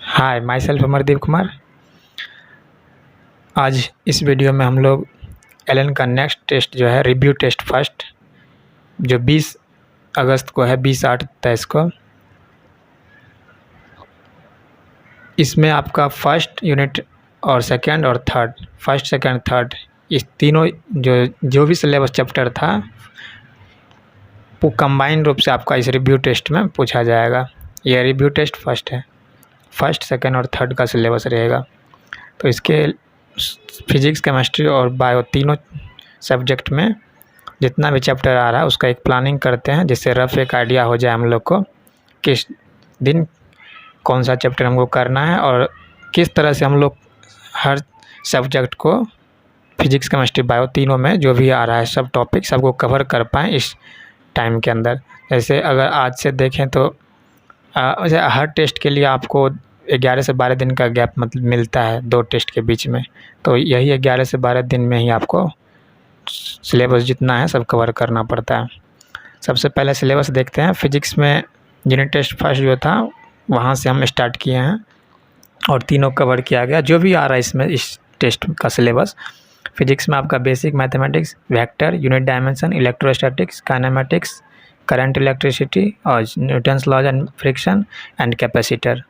Hi my self Amardeep Kumar. आज इस video में हम लोग एलन का नेक्स्ट टेस्ट जो है रिव्यू टेस्ट फर्स्ट, जो 20 अगस्त को है, 20/8/23 को। इसमें आपका फर्स्ट यूनिट और सेकंड और थर्ड, फर्स्ट सेकंड थर्ड, इस तीनों जो भी सिलेबस चैप्टर था वो कंबाइंड रूप से आपका इस रिव्यू टेस्ट में पूछा जाएगा। यह रिव्यू टेस्ट फर्स्ट है, फर्स्ट सेकंड और थर्ड का सिलेबस रहेगा। तो इसके फिजिक्स, केमिस्ट्री और बायो तीनों सब्जेक्ट में जितना भी चैप्टर आ रहा है उसका एक प्लानिंग करते हैं, जिससे रफ एक आइडिया हो जाए हम लोग को किस दिन कौन सा चैप्टर हमको करना है और किस तरह से हम लोग हर सब्जेक्ट को फिजिक्स, केमिस्ट्री, बायो तीनों में जो भी आ रहा है सब टॉपिक सबको कवर कर पाएँ इस टाइम के अंदर। जैसे अगर आज से देखें तो वैसे हर टेस्ट के लिए आपको 11 से 12 दिन का गैप मतलब मिलता है दो टेस्ट के बीच में, तो यही 11 से 12 दिन में ही आपको सिलेबस जितना है सब कवर करना पड़ता है। सबसे पहले सिलेबस देखते हैं। फिजिक्स में यूनिट टेस्ट फर्स्ट जो था वहाँ से हम स्टार्ट किए हैं और तीनों कवर किया गया जो भी आ रहा है इसमें इस टेस्ट का सिलेबस। फिजिक्स में आपका basic mathematics, vector, unit dimension, electrostatics, kinematics, current, electricity और Newton's laws and friction and capacitor.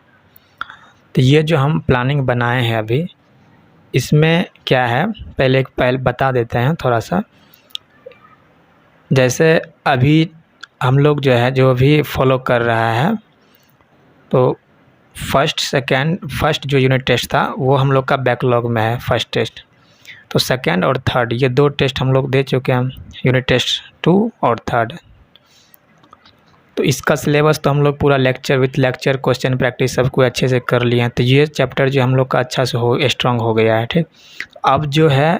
तो ये जो हम प्लानिंग बनाए हैं अभी, इसमें क्या है पहले बता देते हैं थोड़ा सा। जैसे अभी हम लोग जो भी फॉलो कर रहा है, तो फर्स्ट जो यूनिट टेस्ट था वो हम लोग का बैकलॉग में है फर्स्ट टेस्ट। तो सेकंड और थर्ड ये दो टेस्ट हम लोग दे चुके हैं, यूनिट टेस्ट 2 और थर्ड। तो इसका सिलेबस तो हम लोग पूरा lecture with lecture question practice सब कुछ अच्छे से कर लिए हैं। तो ये चैप्टर जो हम लोग का अच्छा से स्ट्रांग हो गया है, ठीक। अब जो है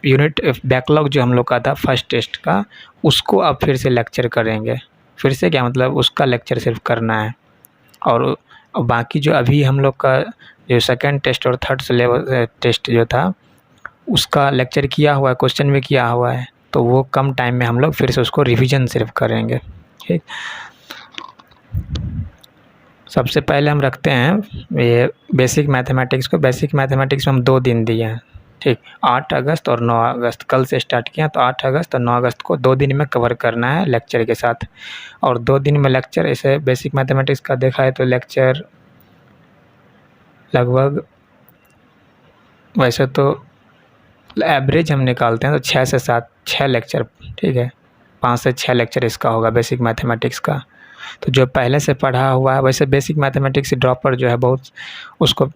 यूनिट बैकलॉग जो हम लोग का था फर्स्ट टेस्ट का, उसको अब फिर से लेक्चर करेंगे। फिर से क्या मतलब, उसका लेक्चर सिर्फ करना है और बाकी जो अभी हम लोग का जो सेकेंड टेस्ट और थर्ड सिलेबस टेस्ट जो था उसका लेक्चर किया हुआ है, क्वेश्चन भी किया हुआ है, तो वो कम टाइम में हम लोग फिर से उसको रिविज़न सिर्फ करेंगे, ठीक। सबसे पहले हम रखते हैं ये बेसिक मैथमेटिक्स को। बेसिक मैथमेटिक्स में हम 2 दिन दिए हैं, ठीक। 8 अगस्त और 9 अगस्त कल से स्टार्ट किया, तो 8 अगस्त और 9 अगस्त को 2 दिन में कवर करना है लेक्चर के साथ। और 2 दिन में लेक्चर, ऐसे बेसिक मैथमेटिक्स का देखा है तो लेक्चर लगभग, वैसे तो एवरेज हम निकालते हैं तो 6 से 7 6 लेक्चर, ठीक है, 5 से 6 लेक्चर इसका होगा बेसिक मैथमेटिक्स का। तो जो पहले से पढ़ा हुआ है, वैसे बेसिक मैथमेटिक्स ड्रॉपर जो है बहुत, उसको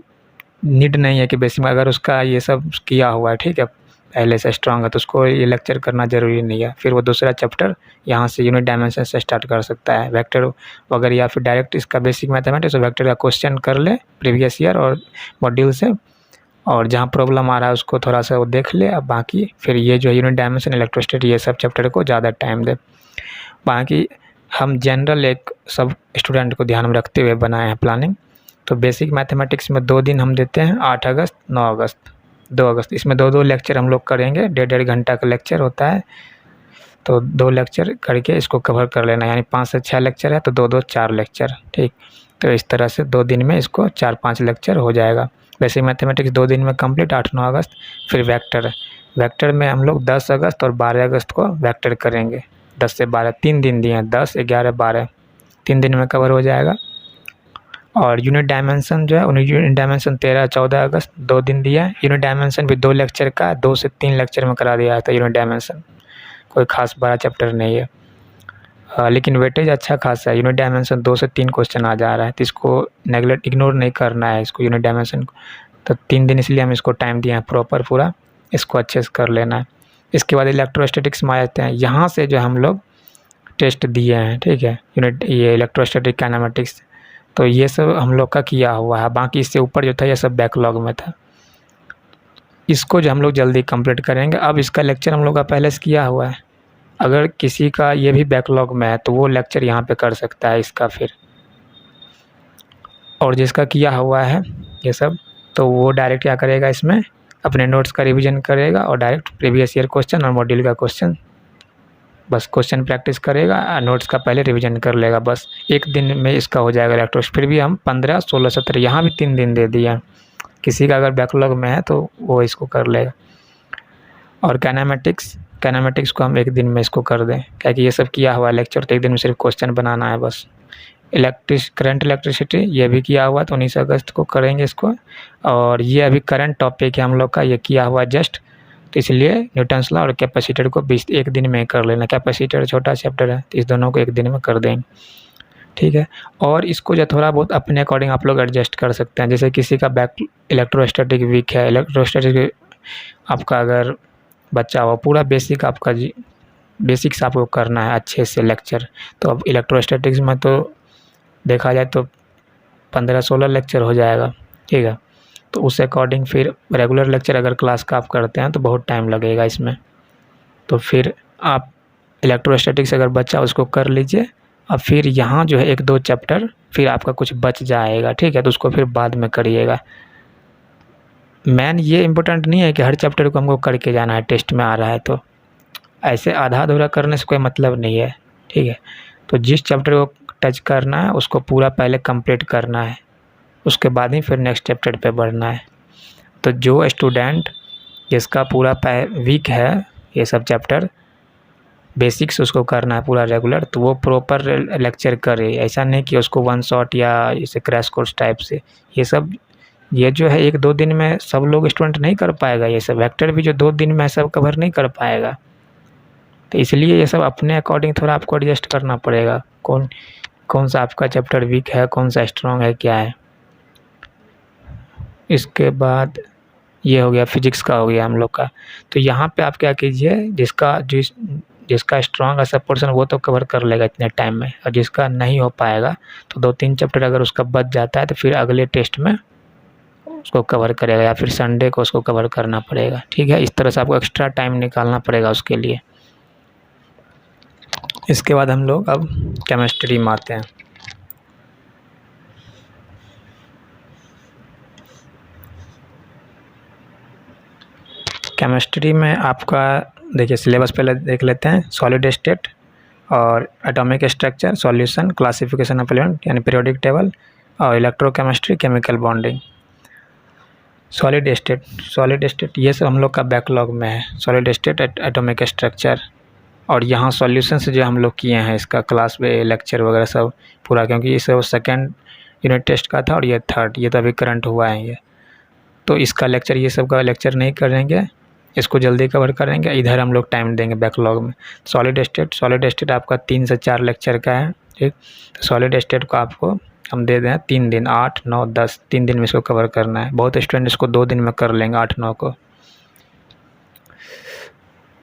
नीड नहीं है कि बेसिक में, अगर उसका ये सब किया हुआ है, ठीक है, पहले से स्ट्रांग है, तो उसको ये लेक्चर करना ज़रूरी नहीं है। फिर वो दूसरा चैप्टर यहाँ से यूनिट डायमेंशन से स्टार्ट कर सकता है, वेक्टर वगैरह, या फिर डायरेक्ट इसका बेसिक मैथमेटिक्स और वेक्टर का क्वेश्चन कर ले प्रीवियस ईयर और मॉड्यूल से, और जहाँ प्रॉब्लम आ रहा है उसको थोड़ा सा वो देख ले। अब बाकी फिर ये जो यूनिट डायमेंशन, इलेक्ट्रोस्टैटिक, ये सब चैप्टर को ज़्यादा टाइम दे। बाकी हम जनरल एक सब स्टूडेंट को ध्यान में रखते हुए बनाए हैं प्लानिंग। तो बेसिक मैथमेटिक्स में 2 दिन हम देते हैं, 8 अगस्त 9 अगस्त 2 अगस्त। इसमें 2-2 लेक्चर हम लोग करेंगे, 1.5 घंटा का लेक्चर होता है, तो 2 लेक्चर करके इसको कवर कर लेना, यानी 5 से 6 लेक्चर है तो 2-2 4 लेक्चर, ठीक। तो इस तरह से 2 दिन में इसको 4-5 लेक्चर हो जाएगा। बेसिक मैथमेटिक्स 2 दिन में कंप्लीट, 8-9 अगस्त। फिर वेक्टर में हम लोग 10 अगस्त और 12 अगस्त को वेक्टर करेंगे। 10 से 12 3 दिन दिए हैं, 10, 11, 12, 3 दिन में कवर हो जाएगा। और यूनिट डायमेंशन जो है, यूनिट डायमेंशन 13-14 अगस्त 2 दिन दिया है। यूनिट डायमेंशन भी 2 लेक्चर का, 2 से 3 लेक्चर में करा दिया था यूनिट डायमेंशन, कोई खास बड़ा चैप्टर नहीं है। लेकिन वेटेज अच्छा खासा है, यूनिट डायमेंशन 2 से 3 क्वेश्चन आ जा रहा है, तो इसको इग्नोर नहीं करना है इसको, यूनिट डायमेंशन को। तो 3 दिन इसलिए हम इसको टाइम दिए हैं प्रॉपर, पूरा इसको अच्छे से कर लेना है। इसके बाद इलेक्ट्रोस्टैटिक्स में आ जाते हैं। यहाँ से जो हम लोग टेस्ट दिए हैं, ठीक है, यूनिट ये इलेक्ट्रोस्टैटिक, काइनेमेटिक्स, तो ये सब हम लोग का किया हुआ है। बाकी इससे ऊपर जो था ये सब बैकलॉग में था, इसको जो हम लोग जल्दी कंप्लीट करेंगे। अब इसका लेक्चर हम लोग का पहले से किया हुआ है, अगर किसी का ये भी बैकलॉग में है तो वो लेक्चर यहाँ पे कर सकता है इसका फिर, और जिसका किया हुआ है ये सब, तो वो डायरेक्ट क्या करेगा, इसमें अपने नोट्स का रिवीजन करेगा और डायरेक्ट प्रीवियस ईयर क्वेश्चन और मॉड्यूल का क्वेश्चन बस क्वेश्चन प्रैक्टिस करेगा, नोट्स का पहले रिवीजन कर लेगा, बस एक दिन में इसका हो जाएगा इलेक्ट्रो। फिर भी हम 15, 16, 17 यहाँ भी 3 दिन दे दिया। किसी का अगर बैकलॉग में है तो वो इसको कर लेगा। और कैनामेटिक्स को हम एक दिन में इसको कर दें, क्या कि ये सब किया हुआ लेक्चर, तो एक दिन में सिर्फ क्वेश्चन बनाना है बस। करंट इलेक्ट्रिसिटी ये भी किया हुआ, तो 19 अगस्त को करेंगे इसको। और ये अभी करंट टॉपिक है हम लोग का, ये किया हुआ जस्ट, तो इसलिए न्यूटन्स लॉ और कैपेसिटर को 20 एक दिन में कर लेना। कैपेसिटर छोटा चैप्टर है, तो इस दोनों को एक दिन में कर देंगे, ठीक है। और इसको जो थोड़ा बहुत अपने अकॉर्डिंग आप लोग एडजस्ट कर सकते हैं। जैसे किसी का बैक इलेक्ट्रोस्टैटिक वीक है, इलेक्ट्रोस्टैटिक आपका अगर बच्चा हो, पूरा बेसिक आपका बेसिक्स आपको करना है अच्छे से लेक्चर, तो अब इलेक्ट्रोस्टैटिक्स में तो देखा जाए तो 15-16 लेक्चर हो जाएगा, ठीक है। तो उस अकॉर्डिंग फिर रेगुलर लेक्चर अगर क्लास का आप करते हैं तो बहुत टाइम लगेगा इसमें, तो फिर आप इलेक्ट्रोस्टैटिक्स अगर बच्चा उसको कर लीजिए। अब फिर यहाँ जो है 1-2 चैप्टर फिर आपका कुछ बच जाएगा, ठीक है, तो उसको फिर बाद में करिएगा। मेन ये इम्पोर्टेंट नहीं है कि हर चैप्टर को हमको करके जाना है, टेस्ट में आ रहा है, तो ऐसे आधा अधूरा करने से कोई मतलब नहीं है, ठीक है। तो जिस चैप्टर को टच करना है उसको पूरा पहले कंप्लीट करना है, उसके बाद ही फिर नेक्स्ट चैप्टर पे बढ़ना है। तो जो स्टूडेंट जिसका पूरा वीक है ये सब चैप्टर बेसिक्स उसको करना है पूरा रेगुलर, तो वो प्रॉपर लेक्चर करे। ऐसा नहीं कि उसको वन शॉट या जैसे क्रैश कोर्स टाइप से ये जो है 1-2 दिन में सब लोग स्टूडेंट नहीं कर पाएगा। ये सब वेक्टर भी जो 2 दिन में सब कवर नहीं कर पाएगा, तो इसलिए ये सब अपने अकॉर्डिंग थोड़ा आपको एडजस्ट करना पड़ेगा। कौन सा आपका चैप्टर वीक है, कौन सा स्ट्रॉन्ग है, क्या है। इसके बाद ये हो गया फिजिक्स का, हो गया हम लोग का। तो यहाँ पे आप क्या कीजिए, जिसका स्ट्रॉन्ग है सब पोर्शन वो तो कवर कर लेगा इतने टाइम में, और जिसका नहीं हो पाएगा तो 2-3 चैप्टर अगर उसका बच जाता है तो फिर अगले टेस्ट में उसको कवर करेगा, या फिर संडे को उसको कवर करना पड़ेगा, ठीक है। इस तरह से आपको एक्स्ट्रा टाइम निकालना पड़ेगा उसके लिए। इसके बाद हम लोग अब केमिस्ट्री में आते हैं। केमिस्ट्री में आपका देखिए सिलेबस पहले देख लेते हैं। सॉलिड स्टेट और atomic structure, solution, classification of element यानी पीरियोडिक टेबल, और electrochemistry, chemical bonding. Solid state ये सब हम लोग का बैकलॉग में है। सॉलिड स्टेट, एटॉमिक स्ट्रक्चर, और यहाँ सॉल्यूशन से जो हम लोग किए हैं इसका क्लास में लेक्चर वगैरह सब पूरा, क्योंकि ये सब सेकेंड यूनिट टेस्ट का था और ये थर्ड, ये तो अभी करंट हुआ है ये, तो इसका लेक्चर ये सब का लेक्चर नहीं करेंगे, इसको जल्दी कवर करेंगे। इधर हम लोग टाइम देंगे बैकलॉग में। सॉलिड स्टेट आपका 3 से 4 लेक्चर का है, ठीक। तो सॉलिड स्टेट को आपको हम दे दें 3 दिन, 8, 9, 10, 3 दिन में इसको कवर करना है। बहुत स्टूडेंट इसको 2 दिन में कर लेंगे, 8-9 को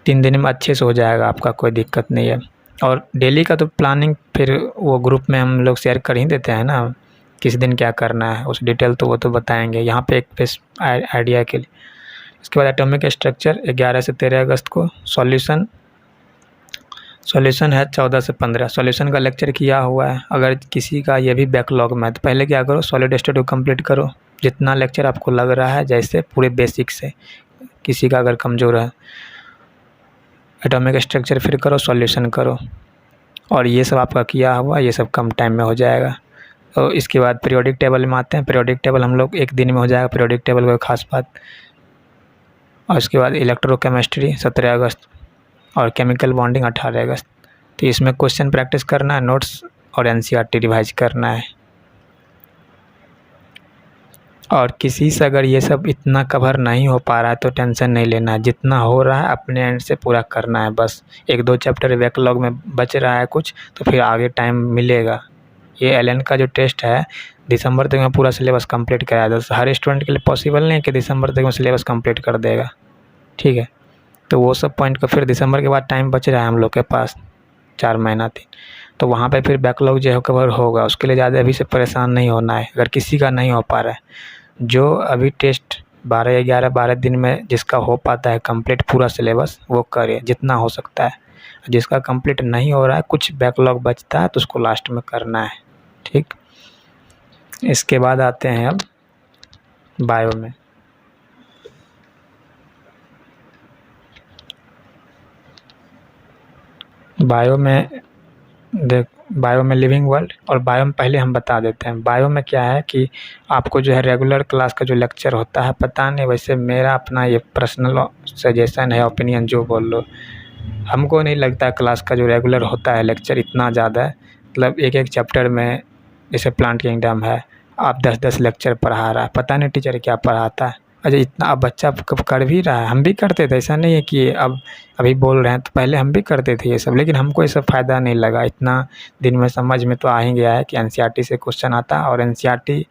3 दिन में अच्छे से हो जाएगा आपका, कोई दिक्कत नहीं है। और डेली का तो प्लानिंग फिर वो ग्रुप में हम लोग शेयर कर ही देते हैं ना, किस दिन क्या करना है उस डिटेल तो वो तो बताएंगे यहाँ पे एक बेस्ट आइडिया के लिए। इसके बाद एटॉमिक स्ट्रक्चर 11 से 13 अगस्त को। सॉल्यूशन है 14 से 15। सॉल्यूशन का लेक्चर किया हुआ है। अगर किसी का ये भी बैकलॉग में है तो पहले क्या करो, सॉलिड स्टेट को कंप्लीट करो, जितना लेक्चर आपको लग रहा है, जैसे पूरे बेसिक से। किसी का अगर कमज़ोर है एटॉमिक स्ट्रक्चर फिर करो, सॉल्यूशन करो, और ये सब आपका किया हुआ ये सब कम टाइम में हो जाएगा। तो इसके बाद पीरियोडिक टेबल में आते हैं। पीरियोडिक टेबल हम लोग 1 दिन में हो जाएगा, पीरियोडिक टेबल कोई खास बात। और इसके बाद इलेक्ट्रोकेमिस्ट्री 17 अगस्त और केमिकल बॉन्डिंग 18 अगस्त। तो इसमें क्वेश्चन प्रैक्टिस करना है, नोट्स और एनसीईआरटी रिवाइज करना है। और किसी से अगर ये सब इतना कवर नहीं हो पा रहा है तो टेंशन नहीं लेना है, जितना हो रहा है अपने एंड से पूरा करना है बस। 1-2 चैप्टर बैकलॉग में बच रहा है कुछ तो फिर आगे टाइम मिलेगा। ये एलएन का जो टेस्ट है दिसंबर तक में पूरा सिलेबस कंप्लीट कराया था। हर स्टूडेंट के लिए पॉसिबल नहीं है कि दिसंबर तक में सिलेबस कंप्लीट कर देगा, ठीक है। तो वो सब पॉइंट का फिर दिसंबर के बाद टाइम बच रहा है हम लोग के पास 4 महीना 3, तो वहाँ पे फिर बैकलॉग जो है कवर होगा। उसके लिए ज़्यादा अभी से परेशान नहीं होना है। अगर किसी का नहीं हो पा रहा है, जो अभी टेस्ट 12 दिन में जिसका हो पाता है कंप्लीट पूरा सिलेबस वो करे जितना हो सकता है। जिसका कंप्लीट नहीं हो रहा है, कुछ बैकलॉग बचता है तो उसको लास्ट में करना है, ठीक। इसके बाद आते हैं अब बायो में। बायो में लिविंग वर्ल्ड और बायो में पहले हम बता देते हैं। बायो में क्या है कि आपको जो है रेगुलर क्लास का जो लेक्चर होता है, पता नहीं, वैसे मेरा अपना ये पर्सनल सजेशन है, ओपिनियन जो बोल लो, हमको नहीं लगता क्लास का जो रेगुलर होता है लेक्चर इतना ज़्यादा है। मतलब एक एक चैप्टर में, जैसे प्लांट किंगडम है, आप 10-10 लेक्चर पढ़ा रहा है, पता नहीं टीचर क्या पढ़ाता है। अच्छा, इतना अब बच्चा कर भी रहा है, हम भी करते थे, ऐसा नहीं है कि अब अभी बोल रहे हैं, तो पहले हम भी करते थे ये सब, लेकिन हमको ये सब फ़ायदा नहीं लगा। इतना दिन में समझ में तो आ ही गया है कि एनसीईआरटी से क्वेश्चन आता है, और एनसीईआरटी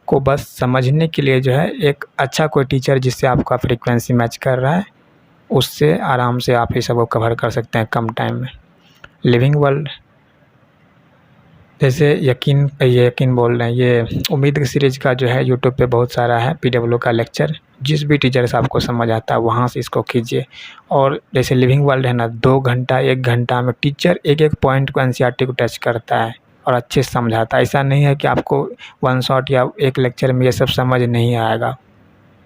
को बस समझने के लिए जो है एक अच्छा कोई टीचर जिससे आपका फ्रीक्वेंसी मैच कर रहा है, उससे आराम से आप ये सब को कवर कर सकते हैं कम टाइम में। लिविंग वर्ल्ड जैसे यकीन बोल रहे हैं, ये उम्मीद की सीरीज़ का जो है यूट्यूब पे बहुत सारा है पीडब्ल्यू का लेक्चर, जिस भी टीचर से आपको समझ आता है वहाँ से इसको कीजिए। और जैसे लिविंग वर्ल्ड है ना, 2 घंटा 1 घंटा में टीचर एक एक पॉइंट को एनसीईआरटी को टच करता है और अच्छे से समझाता है। ऐसा नहीं है कि आपको वन शॉट या एक लेक्चर में ये सब समझ नहीं आएगा।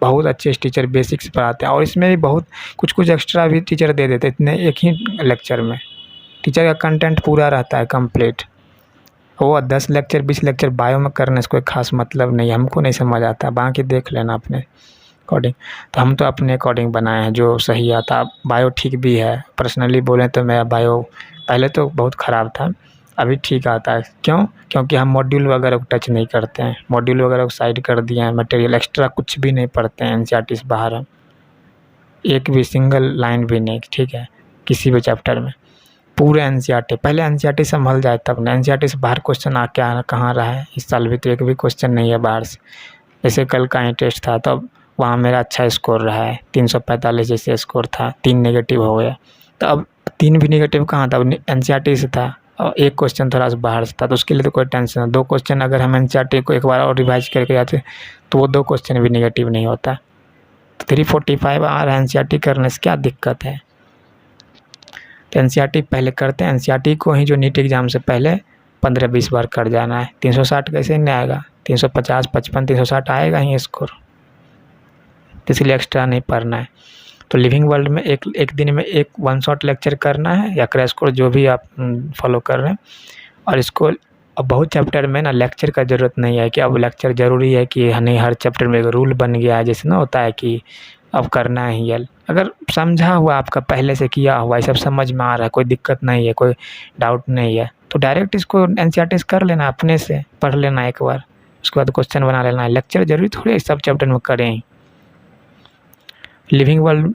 बहुत अच्छे टीचर बेसिक्स पढ़ाते हैं, और इसमें भी बहुत कुछ एक्स्ट्रा भी टीचर दे देते हैं इतने एक ही लेक्चर में। टीचर का कंटेंट पूरा रहता है कंप्लीट। वो 10 लेक्चर 20 लेक्चर बायो में करने से कोई खास मतलब नहीं, हमको नहीं समझ आता, बाकी देख लेना अपने अकॉर्डिंग। तो हम तो अपने अकॉर्डिंग बनाए हैं जो सही आता। बायो ठीक भी है, पर्सनली बोलें तो मैं बायो पहले तो बहुत ख़राब था, अभी ठीक आता है। क्योंकि हम मॉड्यूल वगैरह को टच नहीं करते हैं, मॉड्यूल वगैरह को साइड कर दिए हैं, मटेरियल एक्स्ट्रा कुछ भी नहीं पढ़ते हैं एनसीईआरटी से बाहर, हम एक भी सिंगल लाइन भी नहीं, ठीक है, किसी भी चैप्टर में। पूरे एनसीईआरटी, पहले एनसीईआरटी संभल जाए तब ना। एनसीईआरटी से बाहर क्वेश्चन आ क्या कहाँ रहा है इस साल भी, तो एक भी क्वेश्चन नहीं है बाहर से। जैसे कल का ही टेस्ट था, तो वहाँ मेरा अच्छा स्कोर रहा है, 345 जैसे स्कोर था, 3 नेगेटिव हो गया। तो अब 3 भी नेगेटिव कहाँ था, एनसीईआरटी से था, और एक क्वेश्चन थोड़ा सा बाहर से था, तो उसके लिए तो कोई टेंशन नहीं। 2 क्वेश्चन अगर हम एनसीईआरटी को एक बार और रिवाइज करके जाते तो वो 2 क्वेश्चन भी नेगेटिव नहीं होता। तो 345 आ रहा है एनसीईआरटी करने से, क्या दिक्कत है। तो एनसीईआरटी पहले करते हैं, एनसीईआरटी को ही जो नीट एग्ज़ाम से पहले 15-20 बार कर जाना है। 360 कैसे नहीं आएगा, 350 55 360 आएगा ही स्कोर, इसलिए एक्स्ट्रा नहीं पढ़ना है। तो लिविंग वर्ल्ड में एक दिन में एक वन शॉट लेक्चर करना है, या क्रैश कोर्स जो भी आप फॉलो कर रहे हैं। और इसको अब बहुत चैप्टर में ना लेक्चर का ज़रूरत नहीं है कि अब लेक्चर ज़रूरी है कि नहीं, हर चैप्टर में एक रूल बन गया है, जैसे ना होता है कि अब करना है ये। अगर समझा हुआ आपका पहले से किया हुआ, ये सब समझ में आ रहा है, कोई दिक्कत नहीं है, कोई डाउट नहीं है, तो डायरेक्ट इसको एनसीईआरटी से कर लेना, अपने से पढ़ लेना एक बार, उसके बाद क्वेश्चन बना लेना है। लेक्चर जरूरी थोड़ी है सब चैप्टर में करें। लिविंग वर्ल्ड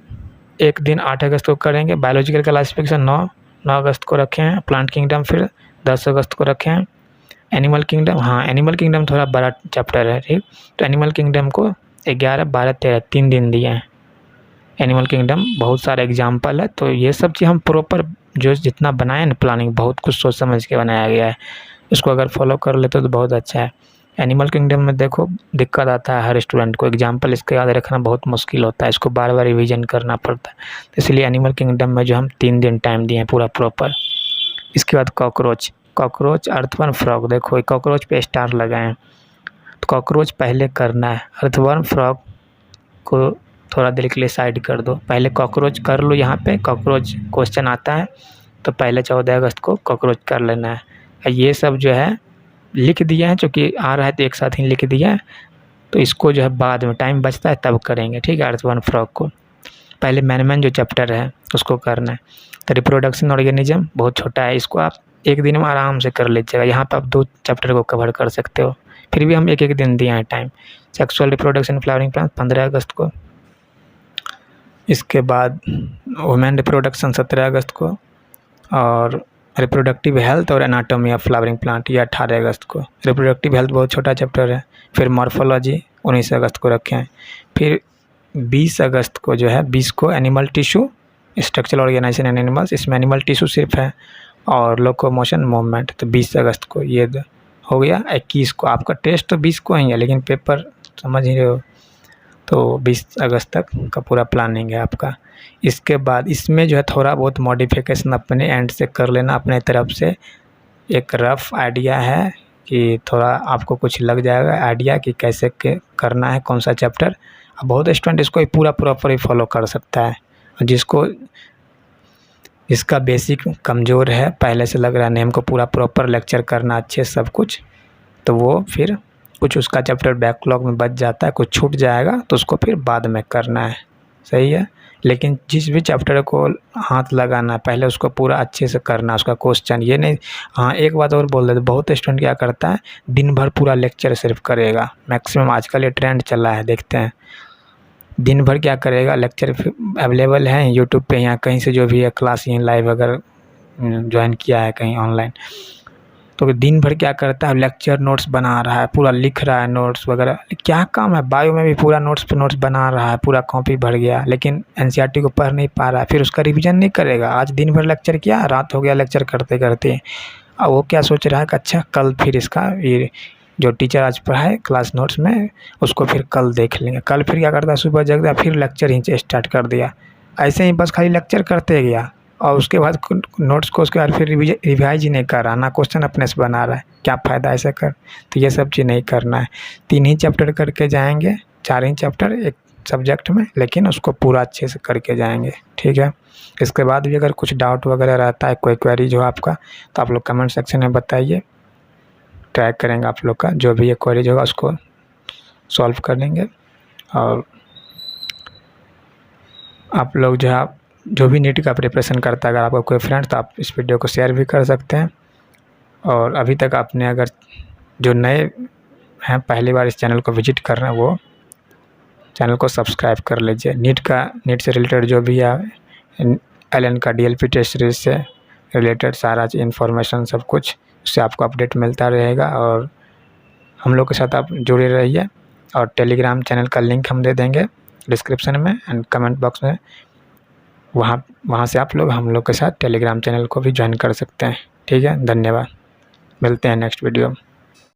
एक दिन 8 अगस्त को करेंगे। बायोलॉजिकल क्लासिफिकेशन 9 अगस्त को रखे हैं। प्लांट किंगडम फिर 10 अगस्त को रखे हैं। एनिमल किंगडम, हाँ एनिमल किंगडम थोड़ा बड़ा चैप्टर है, ठीक, तो एनिमल किंगडम को 11, 12, 13 3 दिन दिए हैं। एनिमल किंगडम बहुत सारे एग्जाम्पल है, तो ये सब चीज़ हम प्रॉपर जो जितना बनाए ना प्लानिंग, बहुत कुछ सोच समझ के बनाया गया है, इसको अगर फॉलो कर लेते तो बहुत अच्छा है। एनिमल किंगडम में देखो दिक्कत आता है हर स्टूडेंट को, एग्जाम्पल इसका याद रखना बहुत मुश्किल होता है, इसको बार बार रिवीजन करना पड़ता है, तो इसलिए एनिमल किंगडम में जो हम 3 दिन टाइम दिए हैं पूरा प्रॉपर। इसके बाद कॉकरोच अर्थवर्म फ्रॉग, देखो कॉकरोच पे स्टार लगाए हैं, तो कॉकरोच पहले करना है, अर्थवर्म फ्रॉग को थोड़ा देर के लिए साइड कर दो, पहले कॉकरोच कर लो। यहाँ पे कॉकरोच क्वेश्चन आता है तो पहले 14 अगस्त को कॉकरोच कर लेना है। ये सब जो है लिख दिया है, चूँकि आ रहा है तो एक साथ ही लिख दिया है, तो इसको जो है बाद में टाइम बचता है तब करेंगे, ठीक है। अर्थवर्म फ्रॉग को पहले मैनमैन जो चैप्टर है उसको करना है। तो रिप्रोडक्शन ऑर्गेनिज्म बहुत छोटा है, इसको आप एक दिन में आराम से कर लीजिएगा, यहाँ पर आप 2 चैप्टर को कवर कर सकते हो, फिर भी हम एक दिन दिए हैं time. Sexual reproduction flowering plant 15 अगस्त को। इसके बाद वुमेन रिप्रोडक्शन 17 अगस्त को, और रिप्रोडक्टिव हेल्थ और एनाटॉमी ऑफ फ्लावरिंग प्लांट ये 18 अगस्त को। रिप्रोडक्टिव हेल्थ बहुत छोटा चैप्टर है। फिर मॉर्फोलॉजी 19 अगस्त को रखे हैं। फिर 20 अगस्त को जो है 20 को एनिमल टिश्यू स्ट्रक्चरल ऑर्गेनाइजेशन इन एनिमल्स, इसमें एनिमल टिश्यू सिर्फ है, और लोकोमोशन मूवमेंट, तो 20 अगस्त को ये हो गया। 21 को आपका टेस्ट तो 20 को ही है, लेकिन पेपर समझ ही रहे हो, तो 20 अगस्त तक का पूरा प्लानिंग है आपका। इसके बाद इसमें जो है थोड़ा बहुत मॉडिफिकेशन अपने एंड से कर लेना, अपने तरफ से एक रफ़ आइडिया है कि थोड़ा आपको कुछ लग जाएगा आइडिया कि कैसे करना है, कौन सा चैप्टर। अब बहुत स्टूडेंट इसको पूरा प्रॉपर ही फॉलो कर सकता है, जिसको जिसका बेसिक कमज़ोर है, पहले से लग रहा है नहीं हमको पूरा प्रॉपर लेक्चर करना अच्छे सब कुछ, तो वो फिर कुछ उसका चैप्टर बैकलॉग में बच जाता है, कुछ छूट जाएगा तो उसको फिर बाद में करना है, सही है। लेकिन जिस भी चैप्टर को हाथ लगाना है पहले उसको पूरा अच्छे से करना, उसका क्वेश्चन ये नहीं। हाँ, एक बात और बोल देते, बहुत स्टूडेंट क्या करता है दिन भर पूरा लेक्चर सिर्फ करेगा, मैक्सिमम आजकल ये ट्रेंड चला है, देखते हैं दिन भर क्या करेगा, लेक्चर अवेलेबल है यूट्यूब पे या कहीं से जो भी है क्लास यहीं लाइव अगर ज्वाइन किया है कहीं ऑनलाइन, तो दिन भर क्या करता है लेक्चर नोट्स बना रहा है, पूरा लिख रहा है नोट्स वगैरह। क्या काम है, बायो में भी पूरा नोट्स पे नोट्स बना रहा है, पूरा कॉपी भर गया, लेकिन एनसीईआरटी को पढ़ नहीं पा रहा है, फिर उसका रिवीजन नहीं करेगा। आज दिन भर लेक्चर किया, रात हो गया लेक्चर करते करते, और वो क्या सोच रहा है कि अच्छा कल फिर इसका ये जो टीचर आज पढ़ाए क्लास नोट्स में उसको फिर कल देख लेंगे। कल फिर क्या करता है सुबह जग गया फिर लेक्चर ही स्टार्ट कर दिया, ऐसे ही बस खाली लेक्चर करते गया और उसके बाद नोट्स को उसके बाद फिर रिवाइज ही नहीं कर रहा, ना क्वेश्चन अपने से बना रहा है, क्या फ़ायदा ऐसा कर। तो ये सब चीज़ नहीं करना है, 3 ही चैप्टर करके जाएंगे, 4 ही चैप्टर एक सब्जेक्ट में, लेकिन उसको पूरा अच्छे से करके जाएंगे, ठीक है। इसके बाद भी अगर कुछ डाउट वगैरह रहता है, कोई क्वेरीज हो आपका, तो आप लोग कमेंट सेक्शन में बताइए, ट्राई करेंगे आप लोग का जो भी ये क्वेरीज होगा उसको सॉल्व कर लेंगे। और आप लोग जो भी नीट का प्रिपरेशन करता है, अगर आपका कोई फ्रेंड, तो आप इस वीडियो को शेयर भी कर सकते हैं। और अभी तक आपने अगर जो नए हैं पहली बार इस चैनल को विजिट कर रहे हैं वो चैनल को सब्सक्राइब कर लीजिए। नीट से रिलेटेड जो भी है, एलएन का डीएलपी टेस्ट सीरीज से रिलेटेड सारा इन्फॉर्मेशन सब कुछ उससे आपको अपडेट मिलता रहेगा। और हम लोग के साथ आप जुड़े रहिए, और टेलीग्राम चैनल का लिंक हम दे देंगे डिस्क्रिप्शन में एंड कमेंट बॉक्स में, वहाँ से आप लोग हम लोग के साथ टेलीग्राम चैनल को भी ज्वाइन कर सकते हैं, ठीक है। धन्यवाद, मिलते हैं नेक्स्ट वीडियो में।